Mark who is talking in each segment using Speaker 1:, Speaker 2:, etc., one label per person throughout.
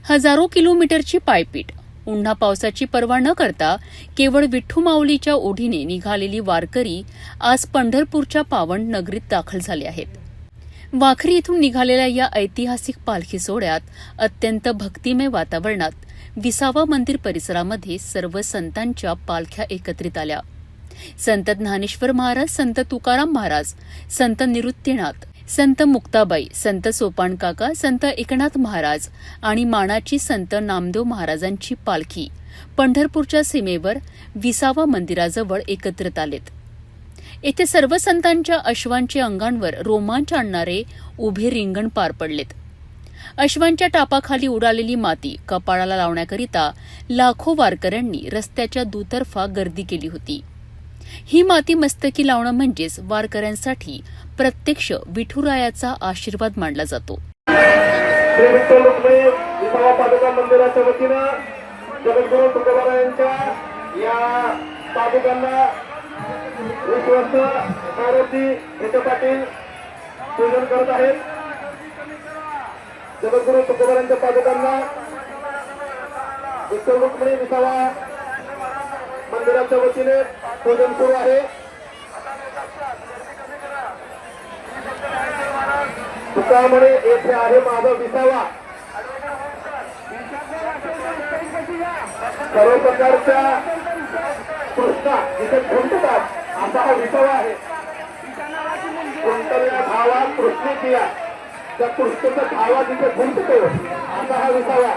Speaker 1: हजारो किलोमीटरची पायपीट, उन्हा पावसाची पर्वा न करता केवळ विठ्ठू माऊलीच्या ओढीने निघालेली वारकरी आज पंढरपूरच्या पावन नगरीत दाखल झाले आहेत. वाखरी इथून निघालेल्या या ऐतिहासिक पालखी सोहळ्यात अत्यंत भक्तिमय वातावरणात विसावा मंदिर परिसरामध्ये सर्व संतांच्या पालख्या एकत्रित आल्या. संत ज्ञानेश्वर महाराज, संत तुकाराम महाराज, संत निवृत्तीनाथ, संत मुक्ताबाई, संत सोपान काका, संत एकनाथ महाराज आणि मानाची संत नामदेव महाराजांची पालखी पंढरपूरच्या सीमेवर विसावा मंदिराजवळ एकत्रित आलेत. येथे सर्व संतांच्या अश्वांच्या अंगांवर रोमांच आणणारे उभे रिंगण पार पडलेत. अश्वांच्या टापाखाली उडालेली माती कपाळाला लावण्याकरिता लाखो वारकऱ्यांनी रस्त्याच्या दुतर्फा गर्दी केली होती. ही माती मस्तकी लावणं म्हणजेच वारकऱ्यांसाठी प्रत्यक्ष विठुरायाचा आशीर्वाद मानला जातो.
Speaker 2: श्री विठ्ठल रुक्मिणी विसावा पादुका मंदिराच्या वतीनं जगद्गुरू तुकोबारायांच्या या पादुकांना विश्वस्त मारुती विखे पाटील पूजन करत आहेत. जगद्गुरू तुकोबारायांच्या पादुकांना विठ्ठल रुक्मिणी विसावा मंदिराच्या वतीने पूजन सुरू आहे. तुकामणे येथे आहे माझा विसावा. सर्व प्रकारच्या कृष्णा जिथे खुंटतात असा हा विसावा आहे. कुंटल्या धावा कृष्णे किया, त्या कृष्णेचा धावा जिथे खुंटतो असा हा विसावा.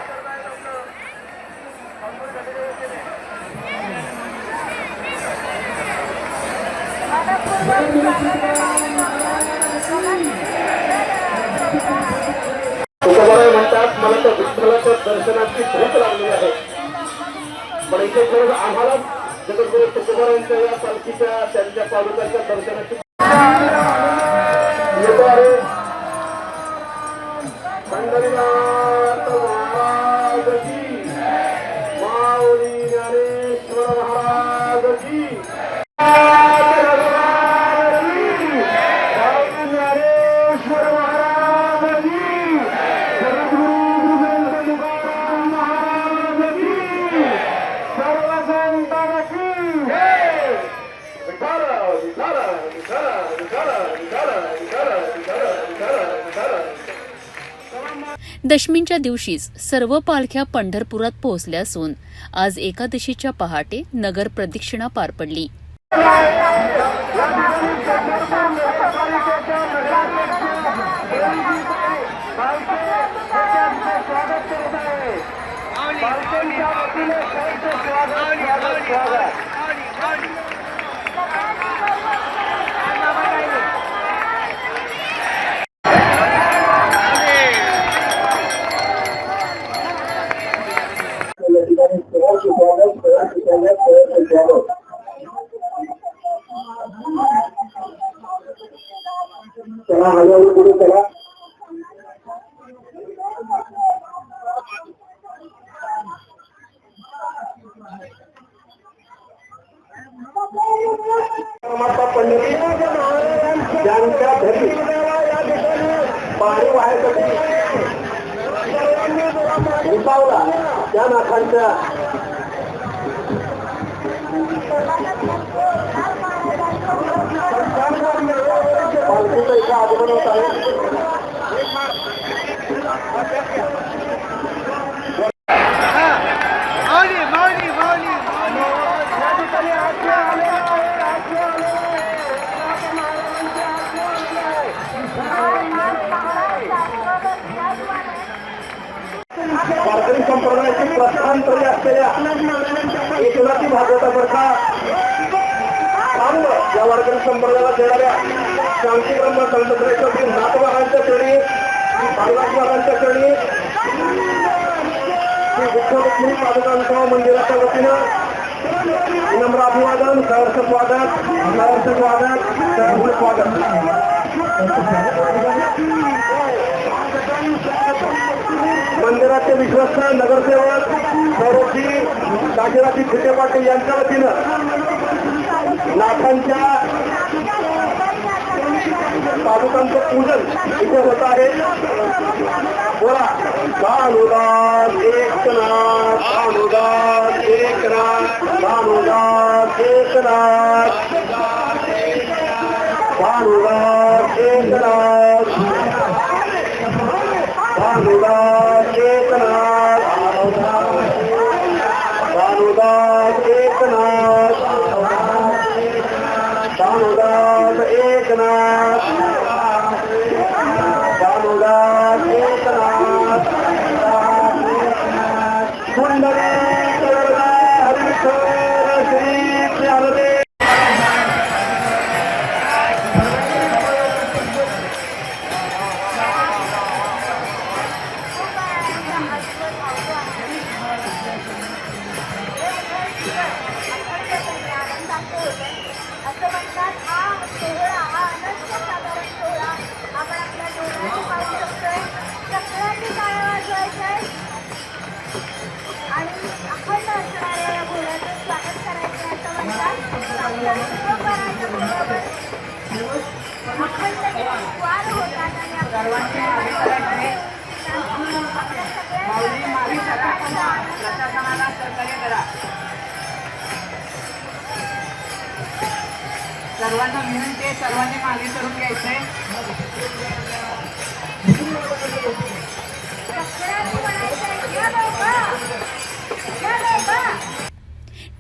Speaker 2: तुकोबाराय म्हणतात मला तर विठ्ठलाच्या दर्शनाची भूक लागली आहे, पण इथे खरंच आम्हाला जगद्गुरू तुकोबारायांच्या या पालखीच्या त्यांच्या पादुकांच्या दर्शनाची येतो आहे. पंढरीनाथ महाराज की, माऊली ज्ञानेश्वर महाराज की,
Speaker 1: दशमींच्या दिवशीच सर्व पालख्या पंढरपुरात पोहोचल्या असून आज एकादशीच्या पहाटे नगर प्रदक्षिणा पार पडली.
Speaker 2: चला हळूहळू पुढे चला. पंढरी ज्यांच्या घरी पाणी वाहायसाठी विसावला त्या नाथांच्या पालखीचं इथे आगमन होत आहे. वारकरी संप्रदायाची प्रस्थानतरी असलेल्या एकनाथी भागवतावरचा या वारकरी संप्रदायाला देणाऱ्या शांतीब्रह्म संतश्रेष्ठ नाथवारांच्या चरणी, बालवासवारांच्या चरणी श्री विठ्ठल रुक्मिणी पादुकांच्या मंदिराच्या वतीनं विनम्र अभिवादन, सहर्ष स्वागत, सहर्ष स्वागत, सहर्ष स्वागत. मंदिराचे विश्वस्त नगरसेवक सौरभजी काशीनाथजी विखे पाटील यांच्या वतीनं नाथांच्या पादुकांचं पूजन इथे होत आहे. बोला, कानुदास भानुदास एकनाथ भानुदास एकनाथ भानुदास एकनाथ भानुदास एकनाथ कुंडली हरिश्वर श्री ज्ञानदेव
Speaker 3: असं म्हणतात हा सोहळा हा अनंत साधारण सोहळा आपण आपल्या डोळ्याने पाहू शकतोय. सगळ्यांनी टाळ्या वाजवायच्या आणि अखंड असणाऱ्या या घोड्याचं स्वागत करायचं असं म्हणतात. आपल्या शिवबराच्या घोड्यावर अखंड वार होतात आणि आपल्या
Speaker 4: सर्वांना विनंती आहे, सर्वांनी मागे करून घ्यायचंय.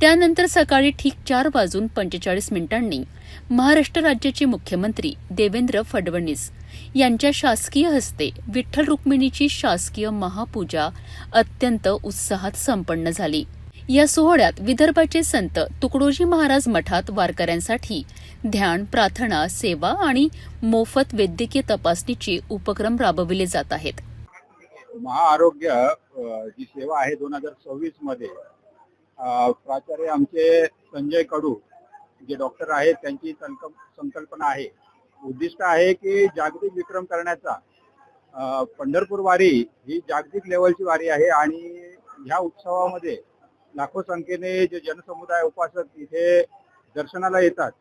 Speaker 1: त्यानंतर सकाळी ठीक 4:45 महाराष्ट्र राज्याचे मुख्यमंत्री देवेंद्र फडणवीस यांच्या शासकीय हस्ते विठ्ठल रुक्मिणीची शासकीय महापूजा अत्यंत उत्साहात संपन्न झाली. या सोहळ्यात विदर्भाचे संत तुकडोजी महाराज मठात वारकऱ्यांसाठी ध्यान, प्रार्थना, सेवा आणि मोफत वैद्यकीय तपासणीचे उपक्रम राबविले जात आहेत.
Speaker 5: महाआरोग्य जी सेवा आहे 2026 मध्ये प्राचार्य आमचे संजय कडू जे डॉक्टर आहेत त्यांची संकल्पना आहे. उद्दिष्ट आहे की जागतिक विक्रम करण्याचा. पंढरपूर वारी ही जागतिक लेवलची वारी आहे आणि ह्या उत्सवामध्ये लाखो संख्येने जे जनसमुदाय उपासक इथे दर्शनाला येतात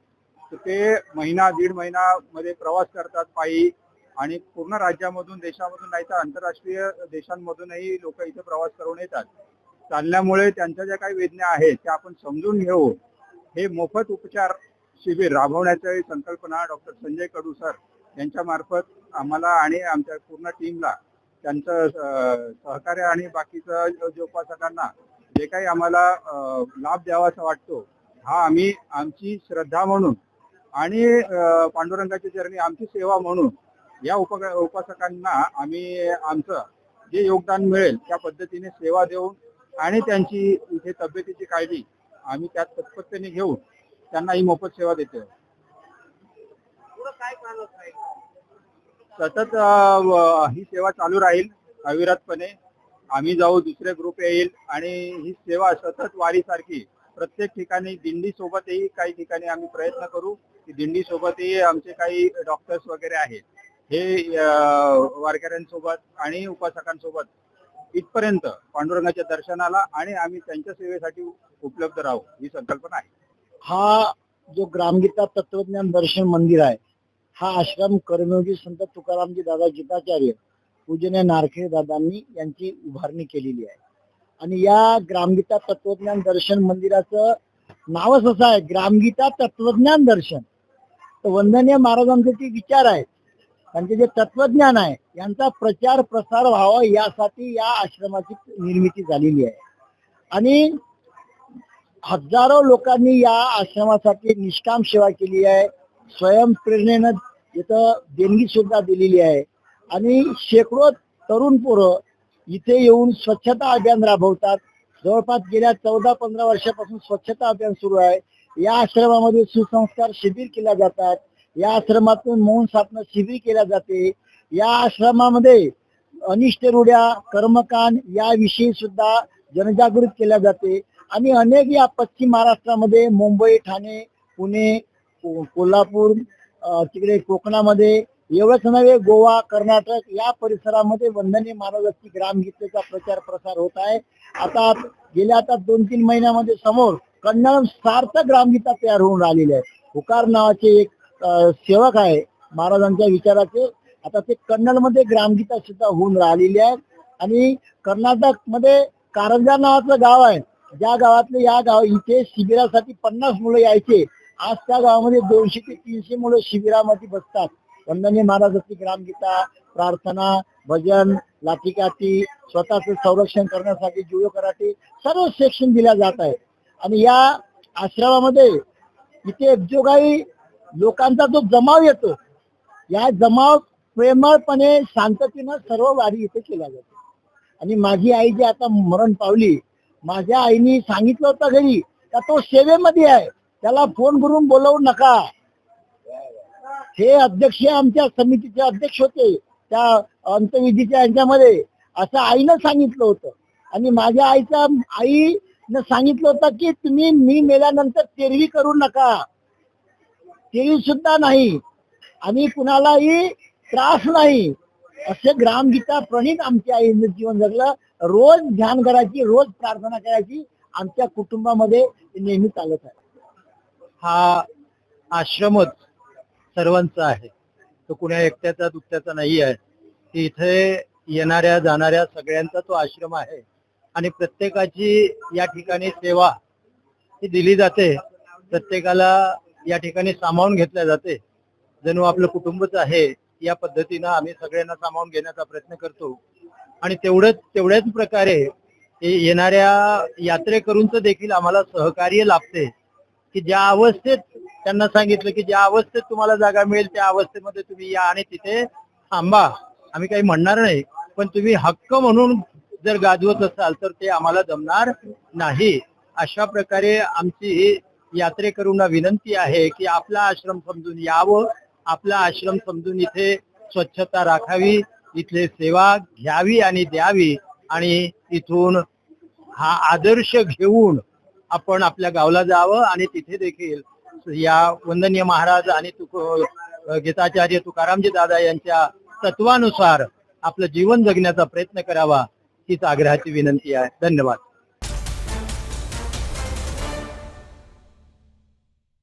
Speaker 5: तर ते महिना दीड महिना मध्ये प्रवास करतात पायी आणि पूर्ण राज्यामधून देशामधून नाही तर आंतरराष्ट्रीय देशांमधूनही लोक इथे प्रवास करून येतात. चालण्यामुळे त्यांच्या ज्या काही वेदना आहेत त्या आपण समजून घेऊन हे मोफत उपचार शिबिर राबवण्याची संकल्पना डॉक्टर संजय कडू सर यांच्या मार्फत आम्हाला आणि आमच्या पूर्ण टीमला त्यांचं सहकार्य आणि बाकीचं जे उपासकांना जे काही आम्हाला लाभ द्यावासा वाटतो हा आम्ही आमची श्रद्धा म्हणून आणि पांडुरंगाच्या चरणी आमची सेवा म्हणून या उपासकांना आम्ही आमचं जे योगदान मिळेल त्या पद्धतीने सेवा देऊन आणि त्यांची इथे तब्येतीची काळजी आम्ही त्यात तत्परतेने घेऊन त्यांना ही मोफत सेवा देतो. सतत ही सेवा चालू राहील अविरतपणे. आम्ही जाऊ, दुसरे ग्रुप येईल आणि ही सेवा सतत वारीसारखी प्रत्येक ठिकाणी दिंडी सोबतही काही ठिकाणी आम्ही प्रयत्न करू की दिंडी सोबतही आमचे काही डॉक्टर्स वगैरे आहेत हे वारकऱ्यांसोबत आणि उपासकांसोबत इथपर्यंत पांडुरंगाच्या दर्शनाला आणि आम्ही त्यांच्या सेवेसाठी उपलब्ध राहू ही संकल्पना आहे.
Speaker 6: हा जो ग्रामगीता तत्वज्ञान दर्शन मंदिर आहे हा आश्रम कर्मयोगी संत तुकारामजी दादा गीताचार्य पूजनीय नारखेड दादांनी यांची उभारणी केलेली आहे. आणि या ग्रामगीता तत्वज्ञान दर्शन मंदिराचं नावच असं आहे, ग्रामगीता तत्वज्ञान दर्शन. तर वंदनीय महाराजांचे जे विचार आहेत त्यांचे जे तत्वज्ञान आहे यांचा प्रचार प्रसार व्हावा यासाठी या आश्रमाची निर्मिती झालेली आहे. आणि हजारो लोकांनी या आश्रमासाठी निष्काम सेवा केली आहे. स्वयंप्रेरणेनं इथं देणगी सुद्धा दिलेली आहे. आणि शेकडो तरुण पोरं इथे येऊन स्वच्छता अभियान राबवतात. जवळपास गेल्या 14-15 वर्षापासून स्वच्छता अभियान सुरू आहे. या आश्रमामध्ये सुसंस्कार शिबिर केल्या जातात. या आश्रमातून मौन साधना शिबिर केल्या जाते. या आश्रमामध्ये अनिष्ट रूढ्या, कर्मकांड याविषयी सुद्धा जनजागृती केल्या जाते. आणि अनेक या पश्चिम महाराष्ट्रामध्ये मुंबई, ठाणे, पुणे, कोल्हापूर, तिकडे कोकणामध्ये एवढंच नव्हे गोवा, कर्नाटक या परिसरामध्ये वंदनीय महाराजांची ग्रामगीतेचा प्रचार प्रसार होत आहे. आता गेल्या 2-3 महिन्यामध्ये समोर कन्नड सार्थ ग्रामगीता तयार होऊन राहिलेली आहे. हुकार नावाचे एक सेवक आहे महाराजांच्या विचाराचे. आता ते कन्नड मध्ये ग्रामगीता सुद्धा होऊन राहिलेली आहे. आणि कर्नाटक मध्ये कारंजा नावाचं गाव आहे, ज्या गावातले या गाव इथे शिबिरासाठी 50 मुलं यायचे. आज त्या गावामध्ये 200 ते 300 मुलं शिबिरामध्ये बसतात. वंदनीय महाराजांची ग्रामगीता प्रार्थना, भजन, लाठीकाठी, स्वतःच संरक्षण करण्यासाठी जुडो कराटे सर्व सेक्शन दिल्या जात आहे. आणि या आश्रमामध्ये इथे जो काही लोकांचा जो जमाव येतो, या जमाव प्रेमळपणे शांततेनं सर्व वारी इथे केल्या जाते. आणि माझी आई जी आता मरण पावली, माझ्या आईने सांगितलं होतं घरी का तो सेवेमध्ये आहे, त्याला फोन करून बोलवू नका. हे अध्यक्ष आमच्या समितीचे अध्यक्ष होते त्या अंतविधीच्या यांच्यामध्ये, असं आईनं सांगितलं होतं. आणि माझ्या आईनं सांगितलं होतं की तुम्ही मी मेल्यानंतर तेरवी करू नका, तेरवी सुद्धा नाही आणि कुणालाही त्रास नाही, असे ग्रामगीता प्रणित आमच्या आईने जीवन जगलं. रोज ध्यान करायची, रोज प्रार्थना करायची, आमच्या कुटुंबामध्ये नेहमी चालत आहे. हा आश्रमच सर्वांचा आहे, तो कुण्या एकट्याचा दुसऱ्याचा नाही आहे. इथे येणाऱ्या जाणाऱ्या सगळ्यांचा तो आश्रम आहे आणि प्रत्येकाची या ठिकाणी सेवा ही दिली जाते. प्रत्येकाला या ठिकाणी सामावून घेतल्या जाते, जणू आपलं कुटुंबच आहे. या पद्धतीनं आम्ही सगळ्यांना सामावून घेण्याचा प्रयत्न करतो. आणि तेवढ्याच प्रकारे येणाऱ्या यात्रेकरूंचं देखील आम्हाला सहकार्य लाभते की ज्या अवस्थेत त्यांना सांगितलं की ज्या अवस्थेत तुम्हाला जागा मिळेल त्या अवस्थेमध्ये तुम्ही या आणि तिथे थांबा. आम्ही काही म्हणणार नाही, पण तुम्ही हक्क म्हणून जर गाजवत असाल तर ते आम्हाला जमणार नाही. अशा प्रकारे आमची यात्रेकरूंना विनंती आहे की आपला आश्रम समजून यावं, आपला आश्रम समजून इथे स्वच्छता राखावी, इथले सेवा घ्यावी आणि द्यावी आणि इथून हा आदर्श घेऊन आपण आपल्या गावाला जावं आणि तिथे देखील या वंदनीय महाराज आणि गीताचार्य तुकारामजी दादा यांच्या तत्वानुसार आपलं जीवन जगण्याचा प्रयत्न करावा, हीच आग्रहाची विनंती आहे. धन्यवाद.